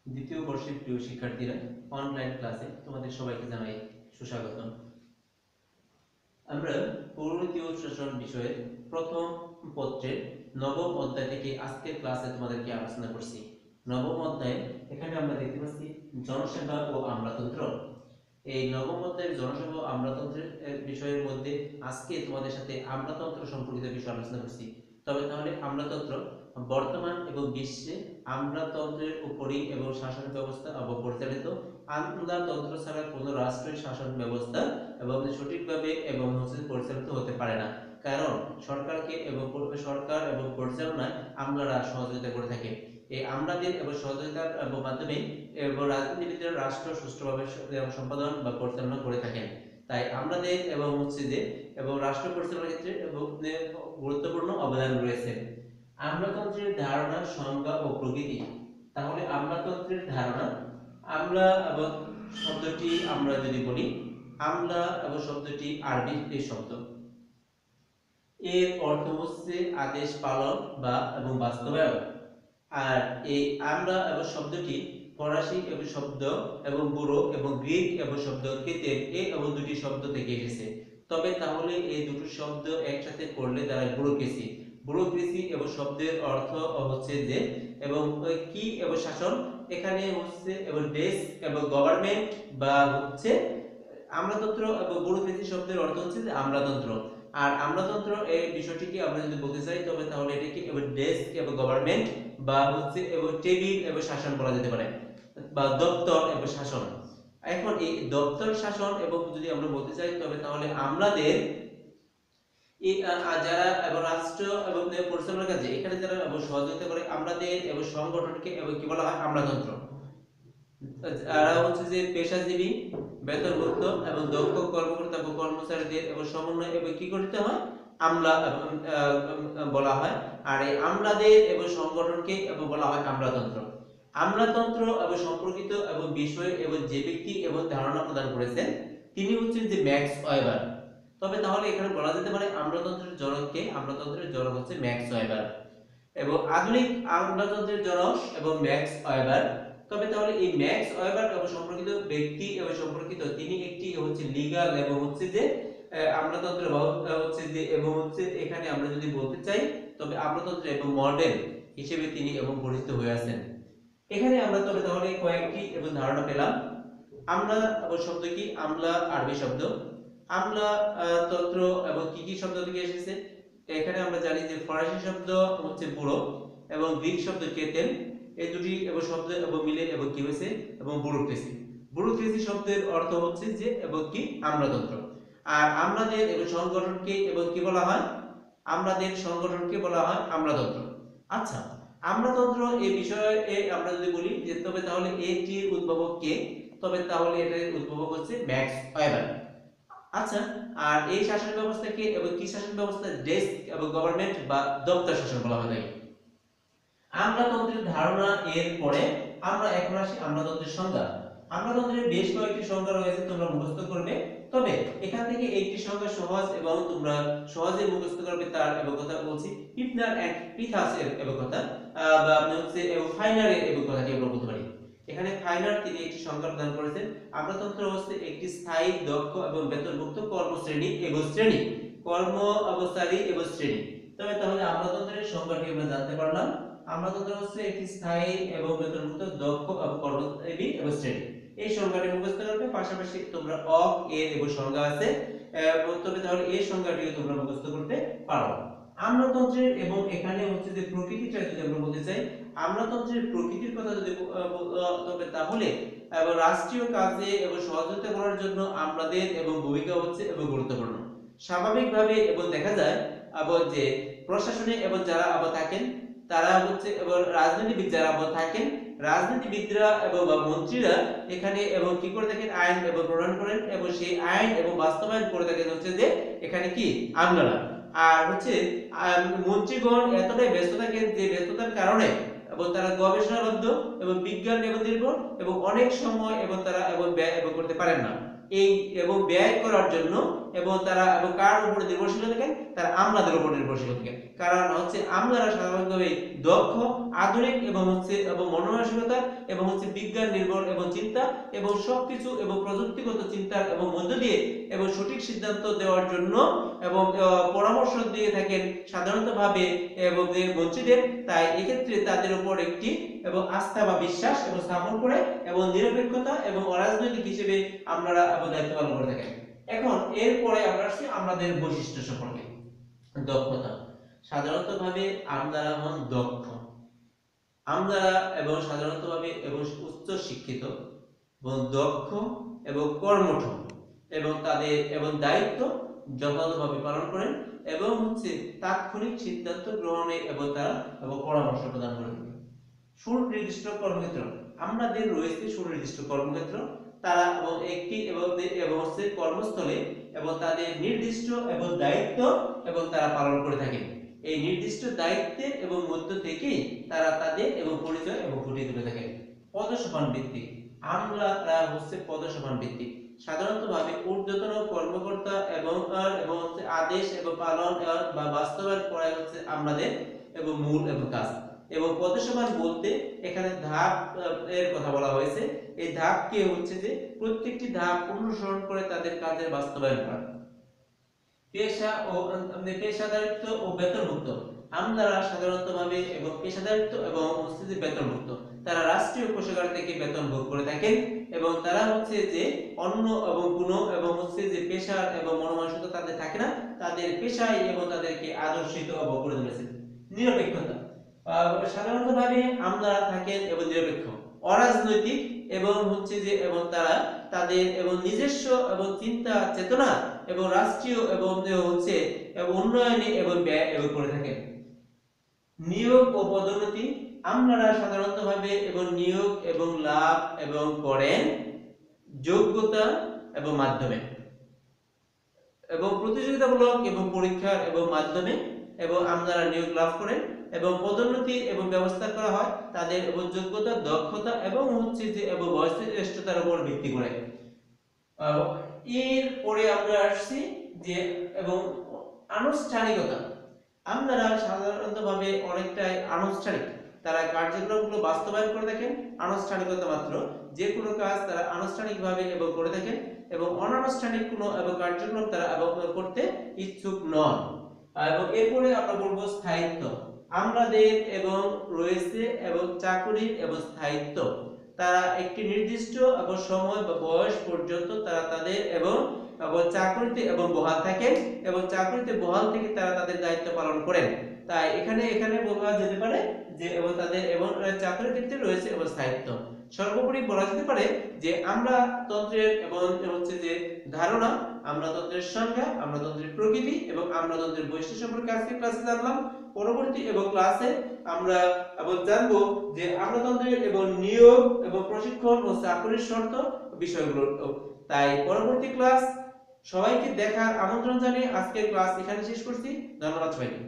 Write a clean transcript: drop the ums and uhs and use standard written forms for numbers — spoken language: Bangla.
দ্বিতীয় বর্ষের প্রিয় শিক্ষার্থীরা, অনলাইন ক্লাসে তোমাদের সবাইকে জানাই সুস্বাগতম। আমরা পৌরনীতি ও শাসন বিষয়ের প্রথম পত্রের নবম অধ্যায় থেকে আজকের ক্লাসে তোমাদেরকে আলোচনা করছি। নবম অধ্যায়ে এখানে আমরা দেখতে পাচ্ছি জনসেবা ও আমলাতন্ত্র। এই নবম অধ্যায়ের জনসেবা ও আমলাতন্ত্রের বিষয়ের মধ্যে আজকে তোমাদের সাথে আমলাতন্ত্র সম্পর্কিত বিষয় আলোচনা করছি। তবে তাহলে আমলাতন্ত্র বর্তমান এবং বিশ্বে আমলাতন্ত্রের উপরই এবং শাসন ব্যবস্থা পরিচালিত। আমলাতন্ত্র ছাড়া কোনো রাষ্ট্রের শাসন ব্যবস্থা এবং সঠিকভাবে এবং পরিচালিত হতে পারে না, কারণ সরকার এবং পরিচালনায় আমলারা সহযোগিতা করে থাকে। এই আমলাদের এবং সহযোগিতার মাধ্যমে এবং রাজনীতিবিদরা রাষ্ট্র সুষ্ঠুভাবে সম্পাদন বা পরিচালনা করে থাকেন। তাই আমলাদের এবং রাষ্ট্র পরিচালনার ক্ষেত্রে গুরুত্বপূর্ণ অবদান রয়েছে। আমলাতন্ত্রের ধারণা, সংজ্ঞা ও প্রকৃতি। তাহলে আমলাতন্ত্রের ধারণা, আমলা এবং শব্দটি আমরা যদি বলি, আমলা এবং শব্দটি আরবি শব্দ। এর অর্থ হচ্ছে আদেশ পালন বা এবং বাস্তবায়ন। আর এই আমলা এবং শব্দটি ফরাসি এবং শব্দ এবং বুড়ো এবং গ্রিক এবং শব্দ কেতের এবং দুটি শব্দ থেকে এসেছে। তবে তাহলে এই দুটো শব্দ একসাথে করলে দাঁড়ায় ব্যুরোক্রেসি। ব্যুরোক্রেসি এবং শব্দের অর্থ হচ্ছে যে এবং কি এবং শাসন। এখানে হচ্ছে এবং ডেস্ক এবং গভর্নমেন্ট বা হচ্ছে আমলাতন্ত্র এবং ব্যুরোক্রেসি শব্দের অর্থ হচ্ছে যে আমলাতন্ত্র। আর আমলাতন্ত্র এই বিষয়টিকে আমরা যদি বলতে চাই তবে তাহলে এটাকে এবং ডেস্ক এবং গভর্নমেন্ট বা হচ্ছে এবং টেবিল এবং শাসন বলা যেতে পারে, বা দপ্তর এবং শাসন। এখন এই দপ্তর শাসন এবং যদি আমরা বলতে চাই তবে তাহলে আমলাদের যারা এবং রাষ্ট্র এবং পরিচালনার কাজে এখানে যারা সহযোগিতা করে আমলাদের এবং সংগঠনকে এবং কি বলা হয় আমলাতন্ত্র। এরা হচ্ছে যে পেশাজীবী, বেতনভুক্ত এবং দক্ষ কর্মকর্তা এবং কর্মচারীদের এবং সমন্বয় এবং কি করতে হয় আমলা বলা হয়। আর এই আমলাদের এবং সংগঠনকে এবং বলা হয় আমলাতন্ত্র। আমলাতন্ত্র এবং সম্পর্কিত এবং বিষয় এবং যে ব্যক্তি এবং ধারণা প্রদান করেছেন তিনি হচ্ছেন যে ম্যাক্স ওয়েবার। তবে তাহলে এখানে বলা যেতে পারে আমলাতন্ত্রের জনককে, আমলাতন্ত্রের জনক হচ্ছে ম্যাক্স ওয়েবার এবং আধুনিক আমলাতন্ত্রের জনক এবং ম্যাক্স ওয়েবার। তবে তাহলে এই ম্যাক্স ওয়েবার এবং সম্পর্কিত ব্যক্তি এবং সম্পর্কিত তিনি একটি হচ্ছে লিগ্যাল এবং হচ্ছে যে আমলাতন্ত্র হচ্ছে যে এবং হচ্ছে এখানে আমরা যদি বলতে চাই তবে আমলাতন্ত্র এবং মডেল হিসেবে তিনি এবং পরিচিত হয়ে আছেন। এখানে আমরা তবে তাহলে কয়েকটি এবং ধারণা পেলাম। আমলা শব্দ কি? আমলা আরবি শব্দ। আমলা তন্ত্র এবং কি কি শব্দ থেকে এসেছে? এখানে আমরা জানি যে ফরাসি শব্দ হচ্ছে বুড়ো এবং গ্রিক শব্দ কেতেন, এই দুটি এবং শব্দ এবং মিলে এবং কি হয়েছে এবং ব্যুরোক্রেসি। ব্যুরোক্রেসি শব্দের অর্থ হচ্ছে যে এবং কি আমলাতন্ত্র। আর আমলাদের এবং সংগঠনকে এবং কি বলা হয়? আমলাদের সংগঠনকে বলা হয় আমলাতন্ত্র। আচ্ছা, আমলাতন্ত্র এই বিষয়ে আমরা যদি বলি যে তবে তাহলে এটির উদ্ভাবক কে? তবে তাহলে এটার উদ্ভাবক হচ্ছে ম্যাক্স ওয়েবার। আচ্ছা, আর এই শাসন ব্যবস্থাকে এবং কি শাসন ব্যবস্থা? ডেস্ক এবং গভর্নমেন্ট বা দপ্তর শাসন বলা হয় থাকে। আমলাতন্ত্রের ধারণা এর পরে আমরা এখন আসি আমলাতন্ত্রের সংজ্ঞা। আমলাতন্ত্রের বেশ কয়েকটি সংজ্ঞা রয়েছে, তোমরা মুখস্থ করবে। তবে এখান থেকে একটি সংজ্ঞা সহজ এবং তোমরা সহজে মুখস্থ করবে তার এবং কথা বলছি হিপনার এন্ড পিথাস এর এবং কথা বা আপনি হচ্ছে ফাইনার এর এবং কথাটি আমরা বলতে পারি। এখানে ফাইনার তিনি একটি সংজ্ঞা প্রদান করেছেন। আমলাতন্ত্র হচ্ছে একটি স্থায়ী, দক্ষ এবং বেতনভুক্ত কর্মশ্রেণী এবং শ্রেণী, কর্ম অবস্থারী এবং শ্রেণী। তবে তাহলে আমলাতন্ত্রের সংজ্ঞাটি আমরা জানতে পারলাম। আমলাতন্ত্র হচ্ছে একটি স্থায়ী এবং বেতনভুক্ত দক্ষ এবং কর্মচারী এবং শ্রেণী। এই সংজ্ঞাটি মুখস্থ করবে, পাশাপাশি তোমরা অক এর এবং সংজ্ঞা আছে, তবে তাহলে এই সংজ্ঞাটিও তোমরা মুখস্থ করতে পারো। আমলাতন্ত্রের এবং এখানে হচ্ছে যে প্রকৃতিটা যদি আমরা বলতে চাই, আমলাতন্ত্রের প্রকৃতির কথা যদি তবে তাহলে এবং রাষ্ট্রীয় কাজে এবং সহযোগিতা করার জন্য আমলাদের এবং ভূমিকা হচ্ছে এবং গুরুত্বপূর্ণ। স্বাভাবিকভাবে এবং দেখা যায় যে প্রশাসনে এবং যারা থাকেন তারা হচ্ছে এবং রাজনীতিবিদ যারা থাকেন, রাজনীতিবিদরা এবং মন্ত্রীরা এখানে এবং কি করে থাকেন? আইন এবং প্রণয়ন করেন এবং সেই আইন এবং বাস্তবায়ন করে থাকেন হচ্ছে যে এখানে কি আমলারা। আর হচ্ছে মন্ত্রীগণ এতটাই ব্যস্ত থাকেন যে ব্যস্ততার কারণে এবং তারা গবেষণাবদ্ধ এবং বিজ্ঞান এবং নির্ভর এবং অনেক সময় এবং তারা এবং ব্যয় এবং করতে পারেন না। এই এবং ব্যয় করার জন্য এবং তারা এবং কার উপর নির্ভরশীল থাকেন, তারা আমলাদের উপর নির্ভরশীল থাকেন। কারণ হচ্ছে আমলারা সাধারণভাবে দক্ষ, আধুনিক এবং মনোমানসিকতা এবং বিজ্ঞান নির্ভর এবং চিন্তা এবং সবকিছু এবং প্রযুক্তিগত চিন্তার এবং মধ্য দিয়ে এবং সঠিক সিদ্ধান্ত দেওয়ার জন্য এবং পরামর্শ দিয়ে থাকেন সাধারণতভাবে এবং মন্ত্রীদের। তাই এক্ষেত্রে তাদের উপর একটি এবং আস্থা বা বিশ্বাস এবং স্থাপন করে এবং নিরপেক্ষতা এবং অরাজনৈতিক হিসেবে আমলারা এবং দায়িত্ব পালন করে থাকেন। এখন এরপরে আমরা আসছি আমাদের বৈশিষ্ট্য সম্পর্কে। দক্ষতা। সাধারণতভাবে আমলারা হন দক্ষ। আমলারা এবং সাধারণতভাবে এবং উচ্চ শিক্ষিত এবং দক্ষ এবং কর্মঠ এবং তাদের এবং দায়িত্ব যথাযথভাবে পালন করেন এবং তাৎক্ষণিক সিদ্ধান্ত গ্রহণে এবং তারা এবং পরামর্শ প্রদান করে থাকেন। সুনির্দিষ্ট কর্মক্ষেত্র। আমাদের রয়েছে সুনির্দিষ্ট কর্মক্ষেত্র। তারা এবং একটি এবং কর্মস্থলে এবং তাদের নির্দিষ্ট এবং দায়িত্ব এবং তারা পালন করে থাকেন। এই নির্দিষ্ট দায়িত্বের এবং মধ্য থেকেই তারা তাদের এবং পরিচয় এবং ফুটিয়ে তুলে থাকেন। পদসমান ভিত্তিক। আমলারা পদসমান ভিত্তিক। সাধারণতভাবে ঊর্ধ্বতন কর্মকর্তা এবং আদেশ এবং পালন বা বাস্তবায়ন করা আমাদের এবং মূল এবং কাজ। এবং পদসমান বলতে এখানে ধাপ এর কথা বলা হয়েছে। এই ধাপকে যে প্রত্যেকটি ধাপ অনুসরণ করে তাদের কাজের বাস্তবায়ন করা। পেশা ও পেশাদারিত্ব ও বেতনভুক্ত। আমলারা সাধারণতভাবে এবং পেশাদারিত্ব এবং বেতনভুক্ত। তারা রাষ্ট্রীয় কোষাগার থেকে বেতন ভোগ করে থাকেন এবং তারা যে অন্য এবং কোনো এবং যে পেশার এবং মনোমানসিকতা তাদের থাকে না, তাদের পেশায় এবং তাদেরকে আদর্শিত করে তুলেছেন। নিরপেক্ষতা। সাধারণতভাবে আমলারা থাকেন এবং নিরপেক্ষ, অরাজনৈতিক এবং এবং তারা তাদের এবং নিজস্ব এবং চিন্তা চেতনা এবং রাষ্ট্রীয় এবং উন্নয়নে এবং ব্যয় এবং করে থাকেন। নিয়োগ ও পদোন্নতি। আমলারা সাধারণতভাবে এবং নিয়োগ এবং লাভ এবং করেন যোগ্যতা এবং মাধ্যমে এবং প্রতিযোগিতামূলক এবং পরীক্ষার এবং মাধ্যমে এবং আমলারা নিয়োগ লাভ করেন এবং পদোন্নতি এবং ব্যবস্থা করা হয় তাদের এবং যোগ্যতা, দক্ষতা এবং এবং বয়োজ্যেষ্ঠতার উপর ভিত্তি করে। এরপরে আমরা আসছি যে এবং আনুষ্ঠানিকতা। আমলারা সাধারণতভাবে অনেকটাই আনুষ্ঠানিক। তারা কার্যক্রমগুলো বাস্তবায়ন করে থাকেন আনুষ্ঠানিকতা মাত্র। যে কোনো কাজ তারা আনুষ্ঠানিকভাবে এবং করে থাকেন এবং অনানুষ্ঠানিক কোনো এবং কার্যক্রম তারা করতে ইচ্ছুক নন। এবং এরপরে আমরা বলবো স্থায়িত্ব। আমলাদের এবং রয়েছে এবং চাকুরির এবং স্থায়িত্ব। তারা একটি নির্দিষ্ট এবং সময় বা বয়স পর্যন্ত তারা তাদের এবং চাকরিতে এবং বহাল থাকেন এবং চাকরিতে বহাল থেকে তারা তাদের দায়িত্ব পালন করেন। তাই এখানে বলা যেতে পারে যে এবং তাদের এবং চাকরির ক্ষেত্রে রয়েছে এবং স্থায়িত্ব। সর্বোপরি বলা যেতে পারে যে আমলাতন্ত্রের এবং যে ধারণা, আমলাতন্ত্রের সংজ্ঞা, আমলাতন্ত্রের প্রকৃতি এবং আমলাতন্ত্রের বৈশিষ্ট্য সম্পর্কে আজকে ক্লাসে জানলাম। পরবর্তী এবং ক্লাসে আমরা জানবো যে আমলাতন্ত্রের এবং নিয়োগ এবং প্রশিক্ষণ ও চাকরির শর্ত বিষয়গুলো। তাই পরবর্তী ক্লাস সবাইকে দেখার আমন্ত্রণ জানিয়ে আজকের ক্লাস এখানে শেষ করছি। ধন্যবাদ সবাইকে।